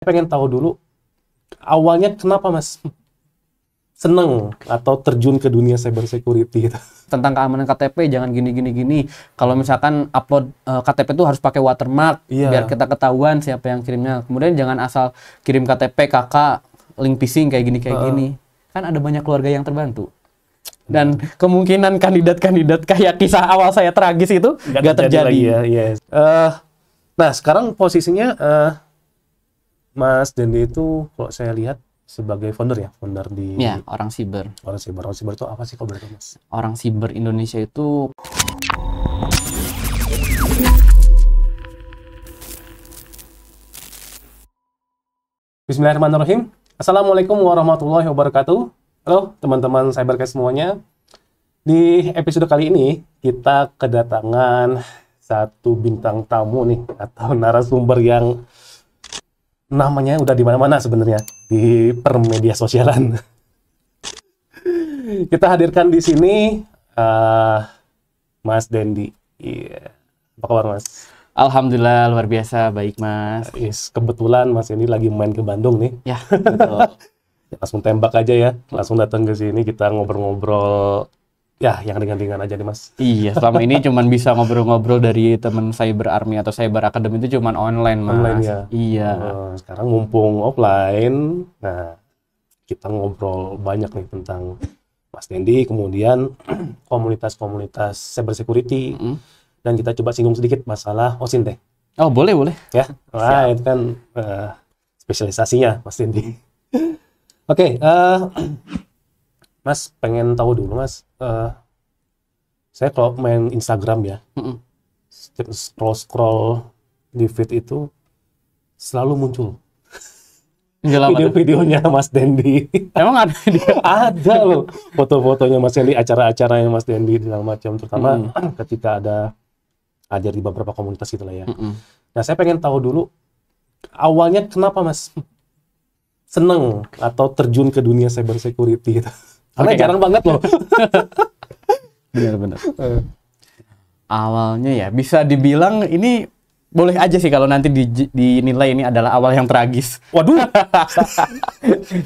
Pengen tahu dulu, awalnya kenapa Mas seneng atau terjun ke dunia cyber security gitu? Tentang keamanan KTP jangan gini. Kalau misalkan upload KTP itu harus pakai watermark biar kita ketahuan siapa yang kirimnya. Kemudian jangan asal kirim KTP kakak link phishing kayak gini. Kan ada banyak keluarga yang terbantu. Dan kemungkinan kandidat-kandidat kayak kisah awal saya tragis itu nggak terjadi. Lagi ya. Yes. Nah sekarang posisinya Mas Dendi itu kalau saya lihat sebagai founder di orang siber. Orang siber itu apa sih kalau boleh tahu Mas? Orang siber Indonesia itu Bismillahirrahmanirrahim. Assalamualaikum warahmatullahi wabarakatuh. Halo teman-teman Cybercast semuanya. Di episode kali ini kita kedatangan satu bintang tamu nih atau narasumber yang namanya udah di mana-mana sebenarnya di permedia sosialan. Kita hadirkan di sini Mas Dendi. Iya. Apa kabar Mas? Alhamdulillah luar biasa baik Mas. Kebetulan Mas ini lagi main ke Bandung nih. Ya betul. Langsung tembak aja ya, langsung datang ke sini kita ngobrol-ngobrol ya yang ringan-ringan aja nih Mas. Iya, selama ini cuman bisa ngobrol-ngobrol dari teman Cyber Army atau Cyber Academy itu cuman online Mas. Online ya? Iya. Sekarang mumpung offline, nah kita ngobrol banyak nih tentang Mas Dendi, kemudian komunitas-komunitas cyber security, dan kita coba singgung sedikit masalah OSINT deh. Oh boleh. Ya, wah itu kan spesialisasinya Mas Dendi. Oke, Mas pengen tahu dulu Mas, saya kalau main Instagram ya, scroll di feed itu selalu muncul video-videonya Mas Dendi. Emang ada dia? Ada loh, foto-fotonya Mas Dendi, acara-acaranya Mas Dendi segala macam, terutama ketika ada hadir di beberapa komunitas gitu lah ya. Nah saya pengen tahu dulu, awalnya kenapa Mas seneng atau terjun ke dunia cyber security gitu? Karena jarang banget loh. Benar. Awalnya ya bisa dibilang ini boleh aja sih kalau nanti dinilai ini adalah awal yang tragis. Waduh.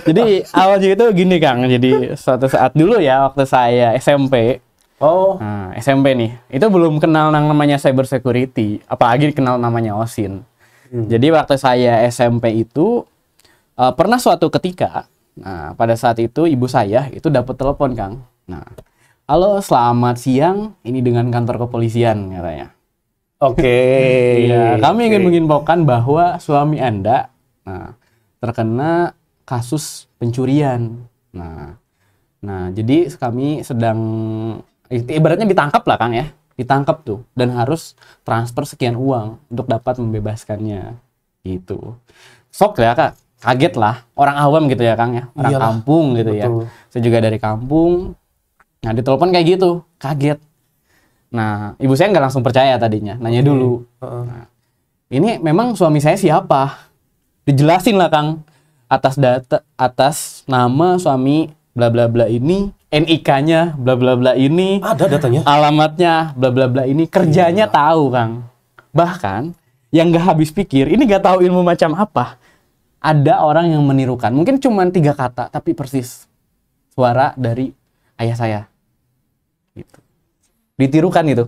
Jadi awalnya itu gini Kang. Jadi suatu saat dulu ya waktu saya SMP. Nah, SMP nih. Itu belum kenal namanya cyber security, apalagi kenal namanya OSINT. Jadi waktu saya SMP itu pernah suatu ketika, nah pada saat itu ibu saya itu dapat telepon Kang. Nah, halo selamat siang, ini dengan kantor kepolisian katanya. Oke. Ya, kami ingin menginfokan bahwa suami Anda terkena kasus pencurian. Nah, jadi kami sedang ibaratnya ditangkap lah Kang ya, ditangkap tuh dan harus transfer sekian uang untuk dapat membebaskannya. Gitu. Sok ya Kak. Kaget lah, orang awam gitu ya Kang ya, orang kampung gitu ya. Saya juga dari kampung. Nah ditelepon kayak gitu, kaget. Nah ibu saya nggak langsung percaya tadinya, nanya dulu. Nah, ini memang suami saya siapa? Dijelasin lah Kang, atas nama suami bla bla bla ini, NIK-nya bla bla bla ini, ada datanya, alamatnya bla bla bla ini, kerjanya tahu Kang. Bahkan yang nggak habis pikir, ini nggak tahu ilmu macam apa. Ada orang yang menirukan, mungkin cuma 3 kata, tapi persis suara dari ayah saya. Gitu. Ditirukan gitu.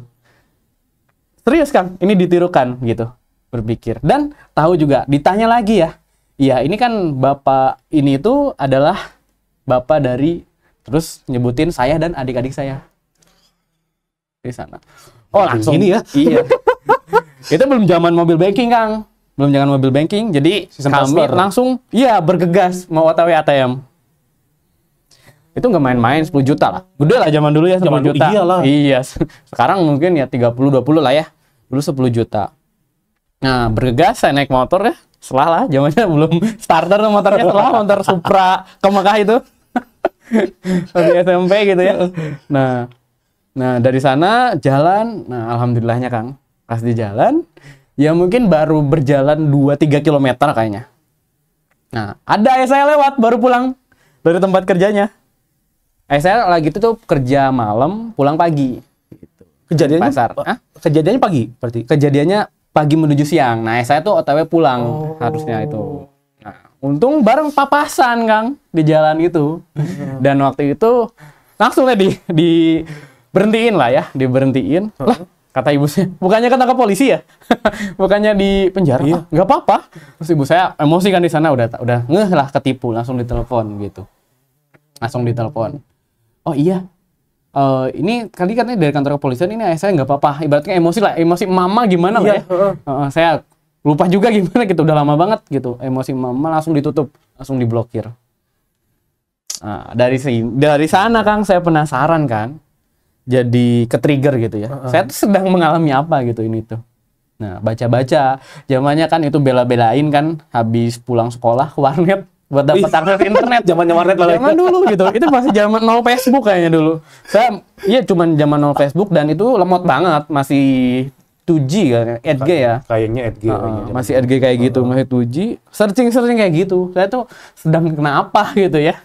Serius Kang, ini ditirukan gitu, berpikir. Dan tahu juga, ditanya lagi ya, iya ini kan bapak ini itu adalah bapak dari, terus nyebutin saya dan adik-adik saya di sana. Oh langsung ini ya? Iya. Itu belum zaman mobil banking Kang. Belum jangan mobil banking, jadi kami langsung bergegas mau OTW ATM. Itu nggak main-main, 10 juta lah. Gede lah zaman dulu ya, 10 juta. Iyalah. Iya, sekarang mungkin ya 30-20 lah ya. Dulu 10 juta. Nah, bergegas saya naik motor ya. Setelah lah, zamannya belum starter motornya, setelah motor Supra ke Mekah itu. Di SMP gitu ya. Nah dari sana jalan, nah alhamdulillahnya Kang. Pas di jalan, ya mungkin baru berjalan 2-3 km kayaknya. Nah, ada ayah saya lewat, baru pulang dari tempat kerjanya. Ayah saya lagi itu tuh kerja malam, pulang pagi. Gitu. Kejadiannya? Pasar. Kejadiannya pagi berarti? Kejadiannya pagi menuju siang. Nah, ayah saya tuh OTW pulang harusnya itu. Nah, untung bareng papasan Kang di jalan itu. Dan waktu itu langsung lah diberhentiin lah ya, diberhentiin. Lah, kata ibu saya, bukannya ketangkap polisi ya? Bukannya di penjara? Iya. Nggak apa-apa. Terus ibu saya emosi kan di sana, udah ngeh lah, ketipu, langsung ditelepon gitu. Langsung ditelepon. Oh iya, ini kali katanya dari kantor kepolisian, ini ayah saya nggak apa-apa. Ibaratnya emosi lah, emosi mama gimana lah ya. Saya lupa juga gimana gitu, udah lama banget gitu. Emosi mama langsung ditutup, langsung diblokir. Nah, dari sana Kang saya penasaran kan. Jadi ke-trigger gitu ya. Saya tuh sedang mengalami apa gitu ini tuh. Nah, baca-baca. Zamannya kan itu bela-belain kan habis pulang sekolah ke warnet buat dapat akses internet. Zamannya warnet lah. Zaman dulu gitu. Itu masih zaman nol Facebook kayaknya dulu. Saya iya cuman zaman nol Facebook dan itu lemot banget, masih 2G kan, EDG ya. Kayaknya EDG. Masih EDG kayak gitu, masih 2G. Searching kayak gitu. Saya tuh sedang kenapa gitu ya.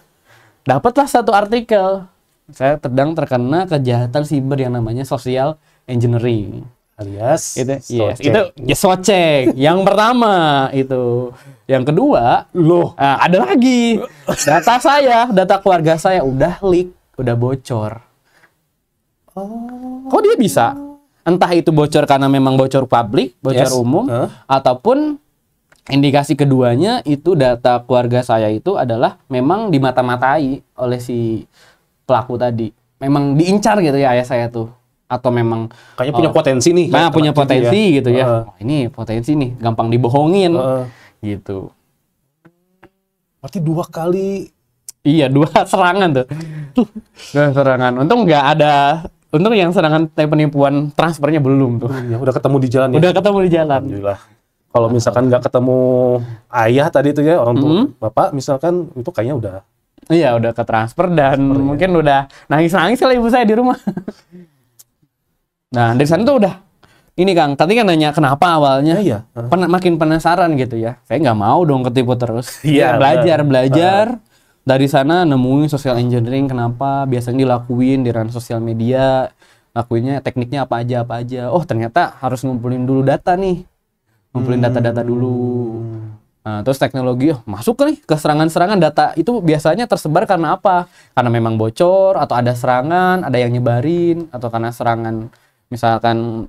Dapatlah satu artikel. Saya sedang terkena kejahatan siber yang namanya social engineering. Alias Itu, yes, itu ya socek. Yang pertama itu. Yang kedua, ada lagi. Data saya, data keluarga saya udah leak, udah bocor. Kok dia bisa? Entah itu bocor karena memang bocor publik, bocor umum, ataupun indikasi keduanya itu data keluarga saya itu adalah memang dimata-matai oleh si pelaku tadi. Memang diincar gitu ya ayah saya tuh. Atau memang kayaknya punya potensi nih. Nah, punya potensi gitu ya. Oh, ini potensi nih, gampang dibohongin. Gitu. Berarti 2 kali. Iya, 2 serangan tuh. 2 serangan. Untung nggak ada. Untung yang serangan penipuan transfernya belum tuh. Ya, udah ketemu di jalan ya. Udah ketemu di jalan. Alhamdulillah. Kalau misalkan nggak ketemu ayah tadi itu ya, orang tua bapak misalkan, itu kayaknya udah. Iya, udah ke transfer dan mungkin udah nangis-nangis lah ibu saya di rumah. Nah, dari sana tuh udah. Ini Kang, tadi kan nanya kenapa awalnya. Iya. Makin penasaran gitu ya. Saya nggak mau dong ketipu terus. Iya, belajar. Dari sana nemuin social engineering, kenapa biasanya dilakuin di ranah sosial media, lakuinnya tekniknya apa aja. Oh, ternyata harus ngumpulin dulu data nih. Ngumpulin data-data dulu. Nah, terus teknologi masuk nih ke serangan-serangan data itu biasanya tersebar karena apa? Karena memang bocor atau ada serangan, ada yang nyebarin, atau karena serangan misalkan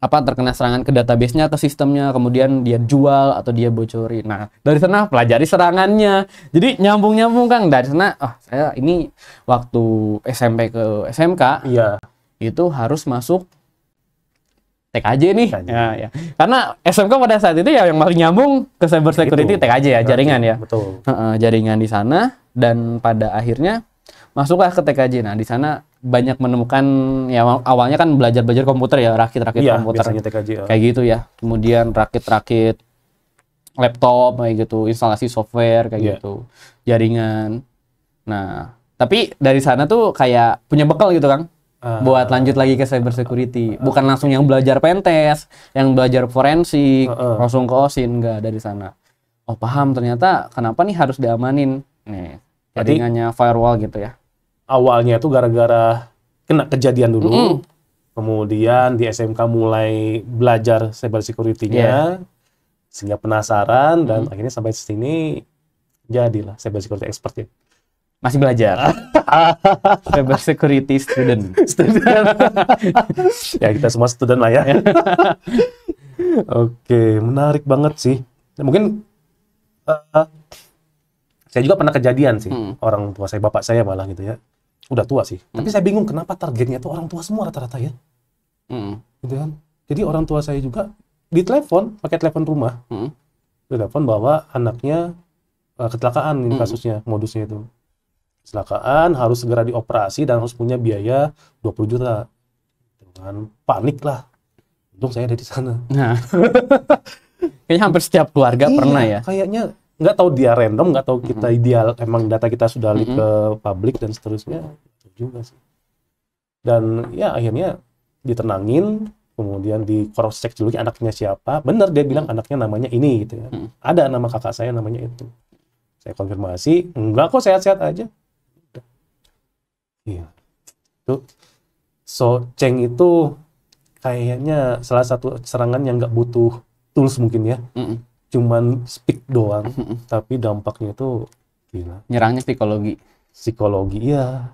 terkena serangan ke database-nya, ke sistemnya, kemudian dia jual atau dia bocorin. Nah, dari sana pelajari serangannya. Jadi nyambung-nyambung Kang. Dari sana, saya ini waktu SMP ke SMK, itu harus masuk TKJ nih. Ya. Karena SMK pada saat itu ya yang paling nyambung ke cyber security TKJ ya, jaringan ya. Betul. Jaringan di sana, dan pada akhirnya masuklah ke TKJ. Nah, di sana banyak menemukan ya, awalnya kan belajar komputer ya, rakit komputer TKJ, kayak gitu ya, kemudian rakit laptop kayak gitu, instalasi software kayak gitu, jaringan. Nah, tapi dari sana tuh kayak punya bekal gitu Kang, buat lanjut lagi ke cyber security, bukan langsung yang belajar pentest, yang belajar forensik langsung ke OSIN, enggak. Dari sana paham ternyata kenapa nih harus diamanin nih jaringannya, firewall gitu ya. Awalnya tuh gara-gara kena kejadian dulu, kemudian di SMK mulai belajar cyber security-nya, sehingga penasaran, dan akhirnya sampai sini jadilah cyber security expert ya. Masih belajar. Cyber security student. Ya, kita semua student lah ya. Oke, menarik banget sih. Mungkin saya juga pernah kejadian sih, orang tua saya, bapak saya malah gitu ya. Udah tua sih. Tapi saya bingung kenapa targetnya tuh orang tua semua rata-rata ya. Gitu kan. Jadi orang tua saya juga ditelepon, pakai telepon rumah. Ditelepon bahwa anaknya kecelakaan, ini kasusnya, modusnya itu. Kecelakaan, harus segera dioperasi dan harus punya biaya 20 juta. Dengan panik lah. Untung saya ada di sana. Nah. Kayaknya hampir setiap keluarga pernah ya. Kayaknya nggak tahu dia random, nggak tahu kita ideal, emang data kita sudah leak ke publik dan seterusnya. Itu juga sih. Dan ya akhirnya ditenangin, kemudian di cross check dulu anaknya siapa. Bener dia bilang anaknya namanya ini gitu ya. Ada nama kakak saya namanya itu. Saya konfirmasi, enggak kok, sehat-sehat aja. Iya. Tuh. So Cheng itu kayaknya salah satu serangan yang nggak butuh tools mungkin ya. cuman speak doang, tapi dampaknya itu gila. Nyerangnya Psikologi, ya.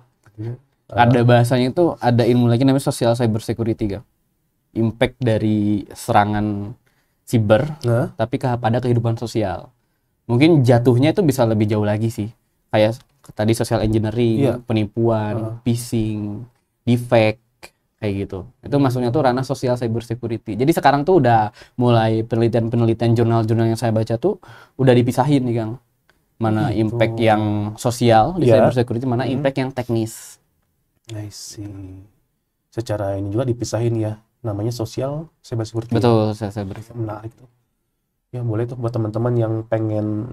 Ada bahasanya itu, ada ilmu lagi namanya social cyber security, Kang. Impact dari serangan siber, Nah, tapi pada kehidupan sosial. Mungkin jatuhnya itu bisa lebih jauh lagi sih. Kayak tadi social engineering, Iya. penipuan, phishing, defect, kayak gitu. Itu masuknya tuh ranah social cyber security. Jadi sekarang tuh udah mulai penelitian-penelitian jurnal-jurnal yang saya baca tuh udah dipisahin nih, Kang. Mana Gitu. impact yang sosial di Iya. cyber security, mana impact yang teknis. I see. Secara ini juga dipisahin ya, namanya sosial cyber security. Betul, cyber Menarik tuh. Ya boleh tuh buat teman-teman yang pengen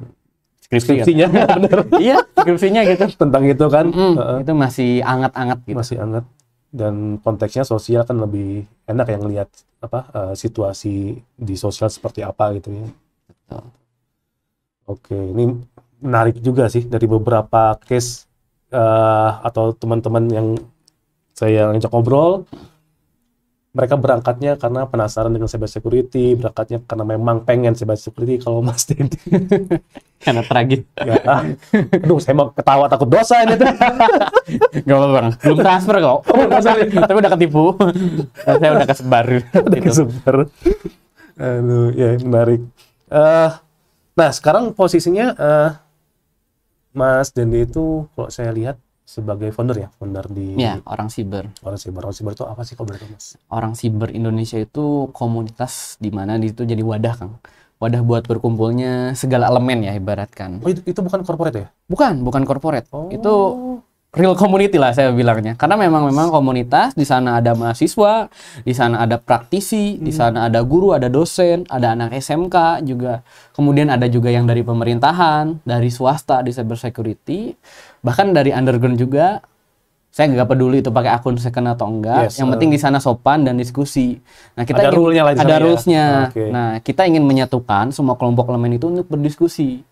skripsi. skripsinya bener Iya, skripsinya gitu. tentang itu kan. Heeh. Itu masih anget-anget gitu. Masih hangat, dan konteksnya sosial kan lebih enak yang lihat situasi di sosial seperti apa gitu ya. Betul. Oke, ini menarik juga sih dari beberapa case atau teman-teman yang saya ngajak ngobrol. Mereka berangkatnya karena penasaran dengan cyber security, berangkatnya karena memang pengen cyber security. Kalau Mas Dendi, Karena tragis. ya, aduh, saya mau ketawa takut dosa ini tuh. Gak apa-apa, Bang. Belum transfer kok. Tapi udah ketipu. Saya udah kesebar. Udah Gitu. kesebar. Aduh, ya menarik. Nah, sekarang posisinya Mas Dendi itu kalau saya lihat sebagai founder di Ya, orang siber. Orang Siber. Orang Siber itu apa sih kalau boleh tahu, Mas? Orang siber Indonesia itu komunitas di mana di situ jadi wadah, Kang. Wadah buat berkumpulnya segala elemen ya, ibaratkan. Oh, itu bukan corporate ya? Bukan corporate. Oh. Itu real community lah saya bilangnya. Karena memang komunitas, di sana ada mahasiswa, di sana ada praktisi, di sana ada guru, ada dosen, ada anak SMK juga. Kemudian ada juga yang dari pemerintahan, dari swasta di cyber security, bahkan dari underground juga. Saya nggak peduli itu pakai akun second atau enggak. Yes, Yang penting di sana sopan dan diskusi. Nah, kita Ada rule-nya lah di sana ada ya? rules-nya. Oke. Nah, kita ingin menyatukan semua kelompok elemen itu untuk berdiskusi.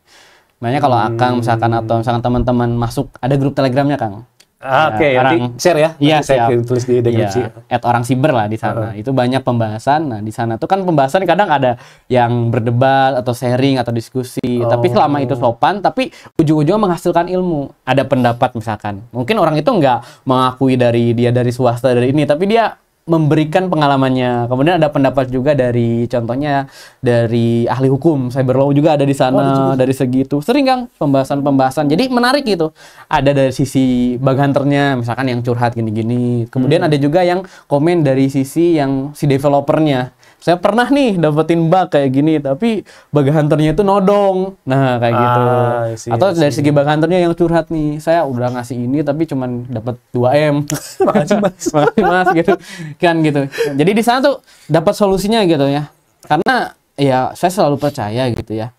Makanya kalau Akang misalkan atau misalkan teman-teman masuk, ada grup Telegramnya, Kang. Oke, nanti orang- share ya. Iya, Nanti saya siap. tulis di deskripsi. Iya, @orang siber lah di sana. Itu banyak pembahasan. Nah, di sana tuh kan pembahasan kadang ada yang berdebat atau sharing atau diskusi. Tapi selama itu sopan, tapi ujung-ujungnya menghasilkan ilmu. Ada pendapat misalkan. Mungkin orang itu nggak mengakui dari swasta dari ini, tapi dia memberikan pengalamannya. Kemudian ada pendapat juga dari, contohnya dari ahli hukum, cyber law juga ada di sana. Dari segi itu sering, Kang, pembahasan-pembahasan. Jadi menarik gitu. Ada dari sisi bug hunter-nya, misalkan yang curhat gini-gini. Kemudian ada juga yang komen dari sisi yang si developernya. Saya pernah nih dapetin bug kayak gini, tapi bug hunter-nya itu nodong. Nah, kayak gitu. I see, Atau I dari see. segi bug hunter-nya yang curhat nih, saya udah ngasih ini tapi cuman dapat 2M. Makasih, Mas. Makasih, Mas, gitu. Kan gitu. Jadi di sana tuh dapat solusinya gitu ya. Karena ya saya selalu percaya gitu ya.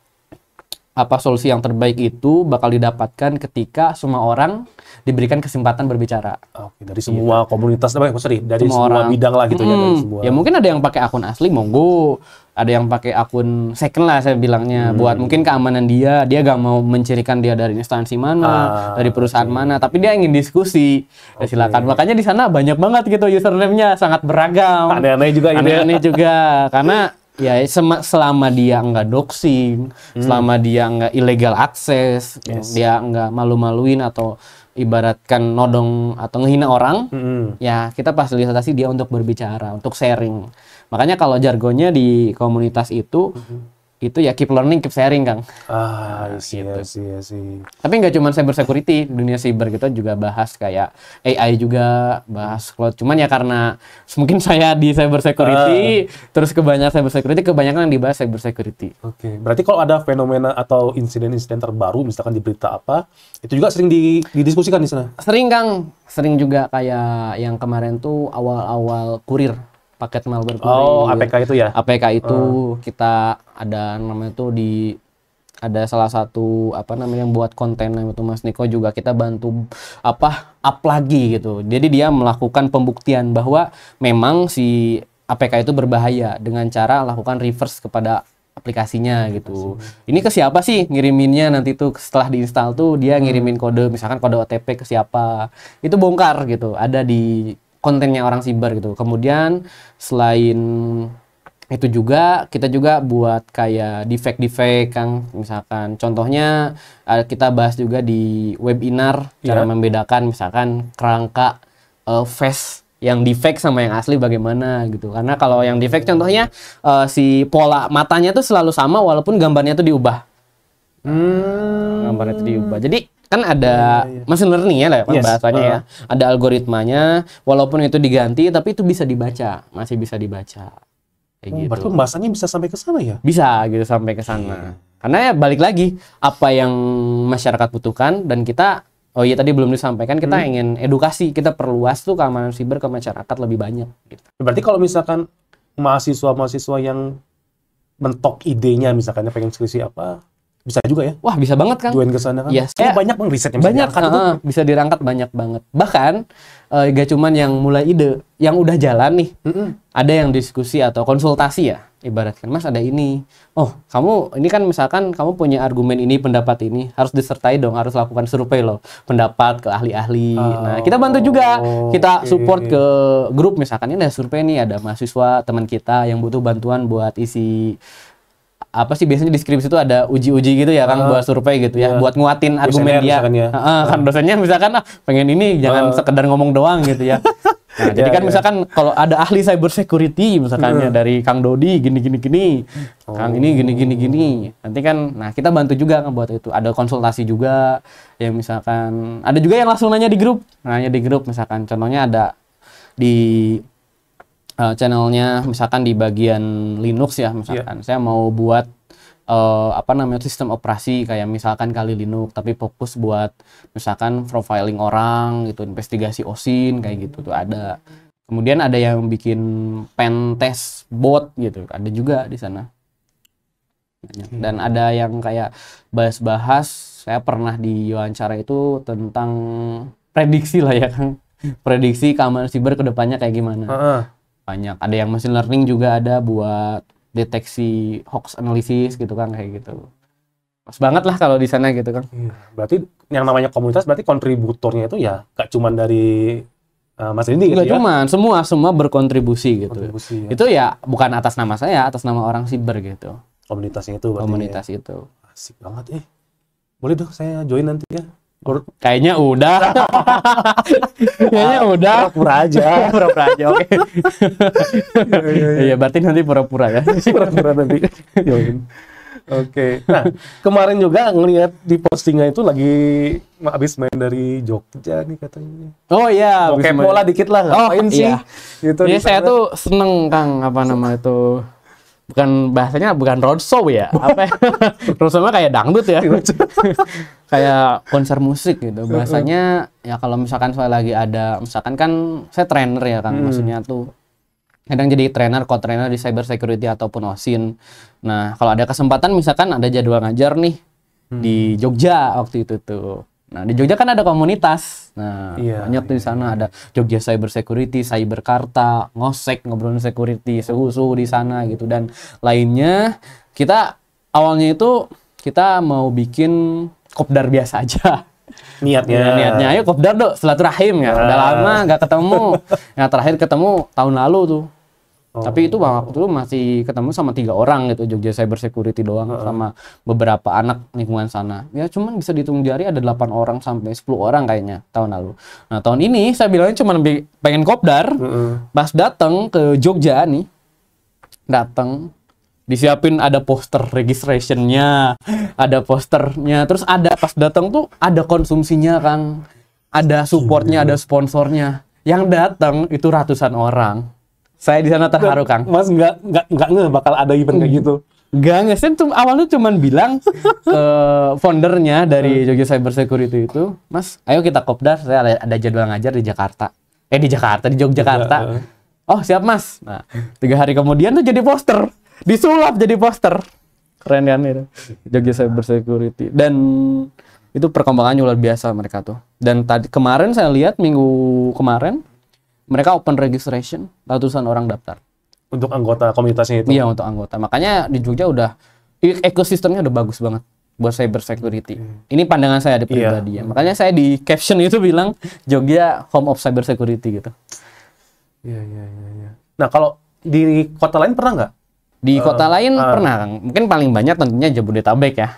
Apa solusi yang terbaik itu bakal didapatkan ketika semua orang diberikan kesempatan berbicara. Oke, dari semua komunitas, dari semua orang. bidang lah gitu ya, dari semua. Ya mungkin ada yang pakai akun asli, monggo. Ada yang pakai akun second lah saya bilangnya. Buat mungkin keamanan dia gak mau mencirikan dia dari instansi mana, dari perusahaan mana. Tapi dia ingin diskusi. Ya silakan. Makanya di sana banyak banget gitu username-nya, sangat beragam. Aneh-aneh juga gitu ya. Aneh-aneh juga. Karena ya selama dia nggak doxing, selama dia nggak illegal access, dia nggak malu-maluin atau ibaratkan nodong atau ngehina orang, ya kita fasilitasi dia untuk berbicara, untuk sharing. Makanya kalau jargonnya di komunitas itu ya keep learning, keep sharing, Kang. Iya sih. Tapi nggak cuma cyber security, dunia cyber kita juga bahas kayak AI juga, bahas cloud. Cuman ya karena mungkin saya di cyber security, terus kebanyakan yang dibahas cyber security. Oke, berarti kalau ada fenomena atau insiden-insiden terbaru, misalkan di berita apa, itu juga sering didiskusikan di sana? Sering, Kang. Sering juga kayak yang kemarin tuh awal-awal kurir. Paket malware kurir. Oh, APK itu ya? APK itu kita ada namanya tuh ada salah satu yang buat konten namanya itu Mas Niko, juga kita bantu up lagi gitu. Jadi dia melakukan pembuktian bahwa memang si APK itu berbahaya dengan cara lakukan reverse kepada aplikasinya gitu. Ini ke siapa sih ngiriminnya, nanti tuh setelah diinstal tuh dia ngirimin kode, misalkan kode OTP ke siapa. Itu bongkar gitu. Ada di kontennya orang siber gitu. Kemudian selain Itu juga kita juga buat kayak defect Kang, misalkan contohnya kita bahas juga di webinar cara membedakan misalkan kerangka face yang defect sama yang asli bagaimana gitu. Karena kalau yang defect contohnya si pola matanya tuh selalu sama walaupun gambarnya tuh diubah. Gambarnya tuh diubah. Jadi kan ada machine learning ya lah bahasanya ya. Ada algoritmanya, walaupun itu diganti tapi itu bisa dibaca, masih bisa dibaca. Gitu. Berarti pembahasannya bisa sampai ke sana ya? Bisa gitu sampai ke sana. Karena ya balik lagi apa yang masyarakat butuhkan dan kita tadi belum disampaikan kita ingin edukasi, kita perluas tuh keamanan siber ke masyarakat lebih banyak gitu. Berarti kalau misalkan mahasiswa yang mentok idenya misalkan pengen skripsi apa bisa juga ya? Wah, bisa banget Kang. Join ke sana kan? Yes. Banyak bang risetnya banyak bisa dirangkat banyak banget. Bahkan gak cuman yang mulai ide, yang udah jalan nih. Ada yang diskusi atau konsultasi ya. Ibaratkan Mas ada ini. Oh, kamu ini kan misalkan kamu punya argumen ini, pendapat ini, harus disertai dong, harus lakukan survei loh, pendapat ke ahli-ahli. Nah, kita bantu juga. Kita support ke grup misalkan ini ada survei nih, ada mahasiswa teman kita yang butuh bantuan buat isi apa sih biasanya di skripsi itu ada uji-uji gitu ya Kang buat survei gitu ya, buat nguatin argumen dia. Kan dosennya misalkan pengen ini jangan sekedar ngomong doang gitu ya. Nah, jadi kan misalkan kalau ada ahli cyber security misalkan dari Kang Dodi gini. Kang ini gini. Nanti kan kita bantu juga buat itu. Ada konsultasi juga yang misalkan ada juga yang langsung nanya di grup. Nanya di grup misalkan contohnya ada di channelnya misalkan di bagian Linux ya misalkan saya mau buat sistem operasi kayak misalkan Kali Linux tapi fokus buat misalkan profiling orang gitu, investigasi OSINT kayak gitu tuh ada. Kemudian ada yang bikin pen test bot gitu, ada juga di sana. Dan ada yang kayak bahas-bahas, saya pernah di wawancara itu tentang prediksi lah ya Kang. Prediksi keamanan siber ke depannya kayak gimana. Banyak, ada yang machine learning juga ada buat deteksi hoax analysis gitu kan kayak gitu. Pas banget lah kalau di sana gitu kan. Berarti yang namanya komunitas berarti kontributornya itu ya gak cuman dari Mas Rindi gitu ya? Gak cuman, semua berkontribusi gitu. Itu ya bukan atas nama saya, atas nama orang siber gitu. Komunitasnya itu berarti. Komunitas itu. Asik banget Boleh dong saya join nanti ya. Kayaknya udah. Kayaknya udah. Pura-pura aja. Oke. Iya, berarti nanti pura-pura ya. Pura-pura nanti. Oke. Nah, kemarin juga ngelihat di postingan itu lagi habis main dari Jogja nih katanya. Oh iya, mau kepo lah dikit lah, ngapain sih? Gitu. Jadi saya tuh seneng Kang, apa nama itu? Bukan roadshow ya, roadshow kayak dangdut ya, kayak konser musik gitu. Bahasanya ya kalau misalkan saya lagi ada, misalkan kan saya trainer ya Kang, maksudnya tuh kadang jadi co-trainer di cyber security ataupun OSINT. Nah kalau ada kesempatan misalkan ada jadwal ngajar nih di Jogja waktu itu tuh. Nah di Jogja kan ada komunitas, banyak tuh di sana ada Jogja Cyber Security, Cyberkarta, Ngosek ngobrolin security, suhu di sana gitu dan lainnya. Kita awalnya itu kita mau bikin kopdar biasa aja. Niatnya ayo kopdar dong, silaturahim ya. Udah lama nggak ketemu. Yang terakhir ketemu tahun lalu tuh. Tapi itu waktu itu masih ketemu sama 3 orang gitu, Jogja Cyber Security doang sama beberapa anak lingkungan sana. Ya cuman bisa dihitung jari ada 8 orang sampai 10 orang kayaknya tahun lalu. Nah tahun ini saya bilangnya cuma pengen kopdar. Pas datang ke Jogja nih, disiapin ada poster registrationnya, ada posternya, terus ada pas datang tuh ada konsumsinya Kang, ada supportnya, ada sponsornya. Yang datang itu ratusan orang. Saya di sana terharu Kang. Mas nggak nge bakal ada event kayak gitu. Nggak, saya awalnya cuma bilang ke foundernya dari Jogja Cyber Security itu, Mas, ayo kita kopdar, saya ada jadwal ngajar di Jakarta. Di Yogyakarta. Oh siap Mas. Nah 3 hari kemudian tuh jadi poster, disulap jadi poster. Keren kan itu, Jogja Cyber Security. Dan itu perkembangannya luar biasa mereka tuh. Dan kemarin saya lihat minggu kemarin mereka open registration, ratusan orang daftar. Untuk anggota komunitasnya itu? Iya, untuk anggota. Makanya di Jogja ekosistemnya udah bagus banget buat cyber security. Ini pandangan saya di pribadi ya. Makanya saya di caption itu bilang Jogja home of cyber security gitu. Iya. Nah, kalau di kota lain pernah nggak Di kota lain pernah, Kang. Mungkin paling banyak tentunya Jabodetabek ya.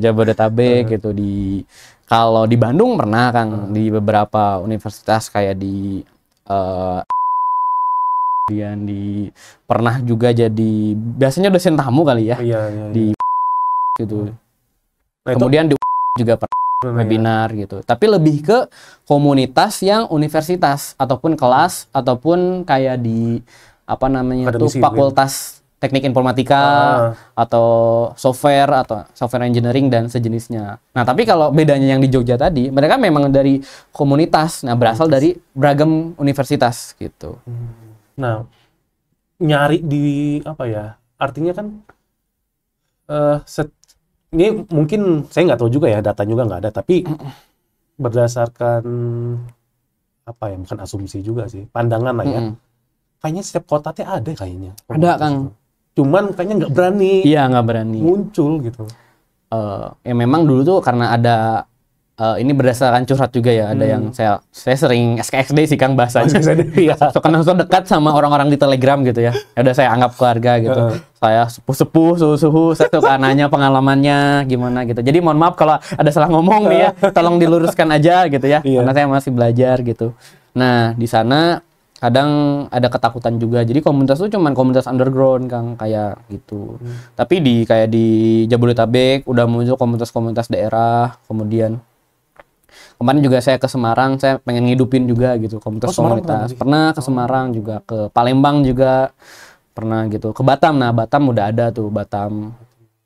Jabodetabek gitu kalau di Bandung pernah, Kang, di beberapa universitas kayak di kemudian pernah juga jadi biasanya dosen tamu kali ya. Iya. Di gitu. Nah, kemudian di juga pernah webinar gitu. Tapi lebih ke komunitas yang universitas ataupun kelas ataupun kayak di apa namanya itu fakultas teknik informatika atau software engineering dan sejenisnya. Nah, tapi kalau bedanya yang di Jogja tadi, mereka memang dari komunitas, nah berasal dari beragam universitas gitu. Nah, nyari di apa ya? Artinya kan ini mungkin saya nggak tahu juga ya, data juga nggak ada, tapi berdasarkan apa ya, bukan asumsi juga sih, pandangan lah ya. Kayaknya setiap kota teh ada kayaknya. Ada, Kang. Cuman kayaknya nggak berani. Iya, nggak berani. Muncul gitu. Ya memang dulu tuh karena ada ini berdasarkan curhat juga ya, ada yang saya sering SKSD sih, Kang, bahasanya. Iya. Karena so dekat sama orang-orang di Telegram gitu ya. Ya udah saya anggap keluarga gitu. Saya sepuh-sepuh, suhu-suhu, saya suka nanya pengalamannya gimana gitu. Jadi mohon maaf kalau ada salah ngomong nih ya, tolong diluruskan aja gitu ya. Karena saya masih belajar gitu. Nah, di sana kadang ada ketakutan juga. Jadi komunitas itu cuman komunitas underground, Kang, kayak gitu. Tapi kayak di Jabodetabek udah muncul komunitas-komunitas daerah. Kemudian kemarin juga saya ke Semarang, saya pengen ngidupin juga gitu komunitas-komunitas. Pernah ke Semarang juga, ke Palembang juga pernah gitu. Ke Batam, nah Batam udah ada tuh, Batam.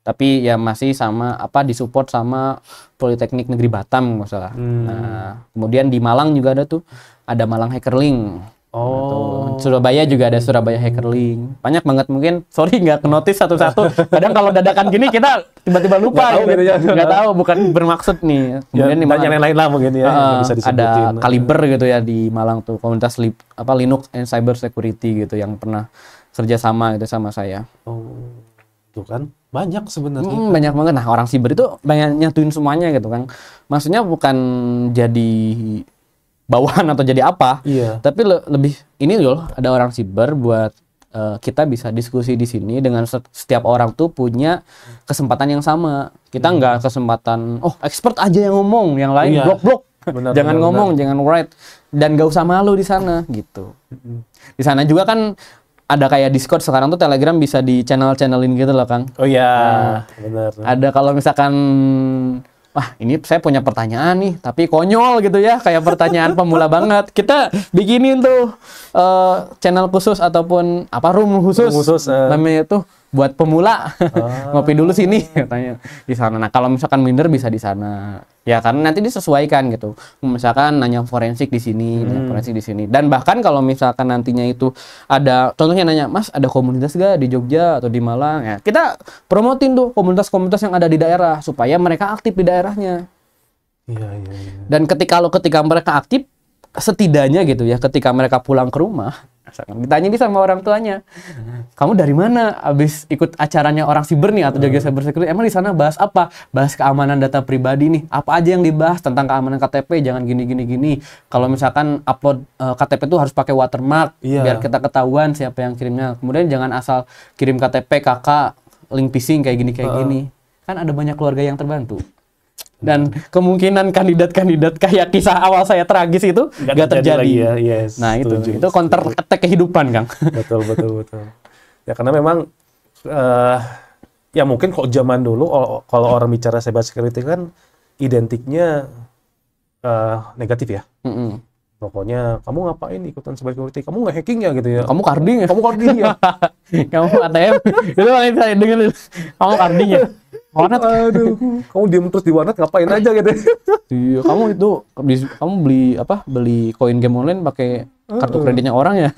Tapi ya masih sama disupport sama Politeknik Negeri Batam nggak salah. Nah, kemudian di Malang juga ada tuh, ada Malang Hackerlink. Gitu. Surabaya juga ada Surabaya Hackerlink. Banyak banget, mungkin sorry nggak ke notice satu-satu. Kadang kalau dadakan gini kita tiba-tiba lupa nggak tahu, bukan bermaksud nih. Kemudian di Malang yang lain lah mungkin ya, bisa disebutin. ada Kaliber gitu ya di Malang tuh, komunitas Linux and Cyber Security gitu yang pernah kerjasama gitu sama saya. Tuh kan banyak sebenarnya. Banyak banget. Nah, orang siber itu banyak nyatuin semuanya gitu, Kang. Maksudnya bukan jadi bawahan atau jadi apa, tapi lebih ini loh, ada orang siber buat kita bisa diskusi di sini dengan setiap orang tuh punya kesempatan yang sama. Kita nggak kesempatan expert aja yang ngomong, yang lain blok-blok. Jangan ngomong, jangan write, dan nggak usah malu di sana gitu. Di sana juga kan ada kayak Discord, sekarang tuh Telegram bisa di channelin gitu loh, Kang. Oh iya, benar. Ada kalau misalkan wah, ini saya punya pertanyaan nih, tapi konyol gitu ya, kayak pertanyaan pemula banget. Kita bikinin tuh channel khusus ataupun room khusus. Namanya tuh buat pemula. Ngopi dulu sini katanya di sana. Nah, kalau misalkan minder bisa di sana. Ya karena nanti disesuaikan gitu. Misalkan nanya forensik di sini, nanya forensik di sini. Dan bahkan kalau misalkan nantinya itu ada, contohnya nanya, "Mas, ada komunitas gak di Jogja atau di Malang?" Ya, kita promotin tuh komunitas-komunitas yang ada di daerah supaya mereka aktif di daerahnya. Iya. Dan ketika mereka aktif, setidaknya gitu ya, ketika mereka pulang ke rumah, ditanya nih sama orang tuanya, "Kamu dari mana? Abis ikut acaranya orang siber nih atau Jogja Cyber Security, emang di sana bahas apa? Bahas keamanan data pribadi nih. Apa aja yang dibahas tentang keamanan KTP? Jangan gini. Kalau misalkan upload KTP tuh harus pakai watermark biar kita ketahuan siapa yang kirimnya. Kemudian jangan asal kirim KTP kakak link phishing kayak gini. Kan ada banyak keluarga yang terbantu." Dan kemungkinan kandidat-kandidat kayak kisah awal saya tragis itu nggak terjadi. Ya. Yes, nah itu counter attack kehidupan, Kang. Betul. Ya karena memang ya mungkin kok zaman dulu kalau orang bicara cyber security kan identiknya negatif ya. Pokoknya kamu ngapain ikutan cyber security? Kamu nggak hacking ya gitu ya? Kamu carding ya? Kamu ATM? Itu yang saya dengar. Kamu carding ya? Warnet, aduh, kamu diem terus di warnet ngapain aja gitu? Iya, kamu beli koin game online pakai kartu kreditnya orang ya?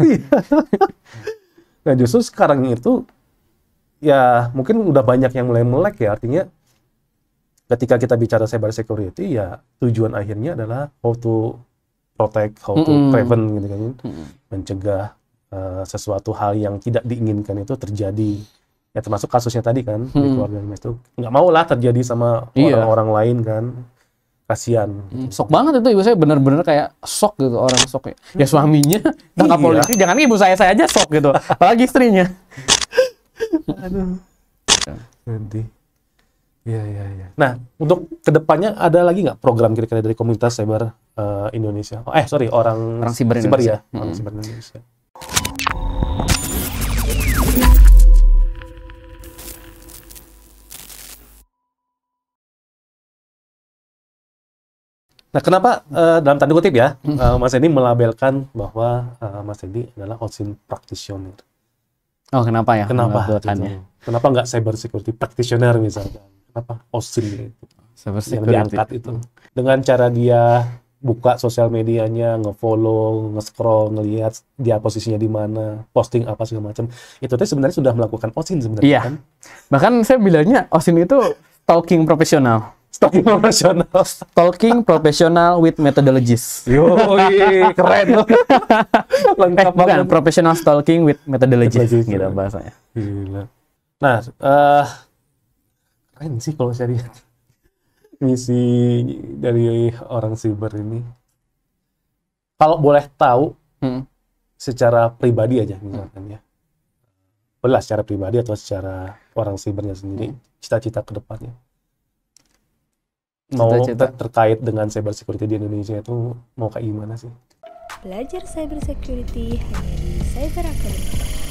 Nah justru sekarang itu ya mungkin udah banyak yang mulai melek ya, artinya ketika kita bicara cyber security ya tujuan akhirnya adalah how to protect, how to prevent gitu kan, mencegah sesuatu hal yang tidak diinginkan itu terjadi. Ya termasuk kasusnya tadi kan di keluarga Mas itu nggak mau lah terjadi sama orang-orang lain kan, kasihan. Shock banget itu, ibu saya bener-bener kayak shock gitu, orang shock ya. Ya suaminya tangkap Iya. polisi, jangan ibu saya aja shock gitu, apalagi istrinya. Aduh. Nanti. Iya. Nah, untuk kedepannya ada lagi nggak program kira-kira dari komunitas cyber Indonesia? Orang Siber ya, Indonesia. orang siber Indonesia. Nah, kenapa dalam tanda kutip ya, Mas Edi melabelkan bahwa Mas Edi adalah OSINT practitioner? Oh, kenapa ya? Kenapa? Melakukannya? Gitu? Kenapa nggak cyber security practitioner misalkan? Kenapa OSINT gitu? Cyber Yang security. diangkat itu? Dengan cara dia buka sosial medianya, nge-follow, nge-scroll, ngelihat dia posisinya di mana, posting apa segala macam. Itu tuh sebenarnya sudah melakukan OSINT sebenarnya Iya. kan? Bahkan saya bilangnya OSINT itu stalking profesional. Stalking profesional. Stalking professional with methodologies. Yoi, keren loh. Lengkap Bukan, banget. professional stalking with methodologies Methodologies, gitu ya. bahasanya. Gila. Nah, keren sih kalau saya lihat misi dari orang siber ini. Kalau boleh tahu Hmm. secara pribadi aja misalkan ya. Boleh lah secara pribadi atau secara orang sibernya sendiri, cita-cita ke depannya. Mau Cita-cita. terkait dengan cyber security di Indonesia itu mau kayak gimana sih? Belajar cyber security hanya di Cyber Academy.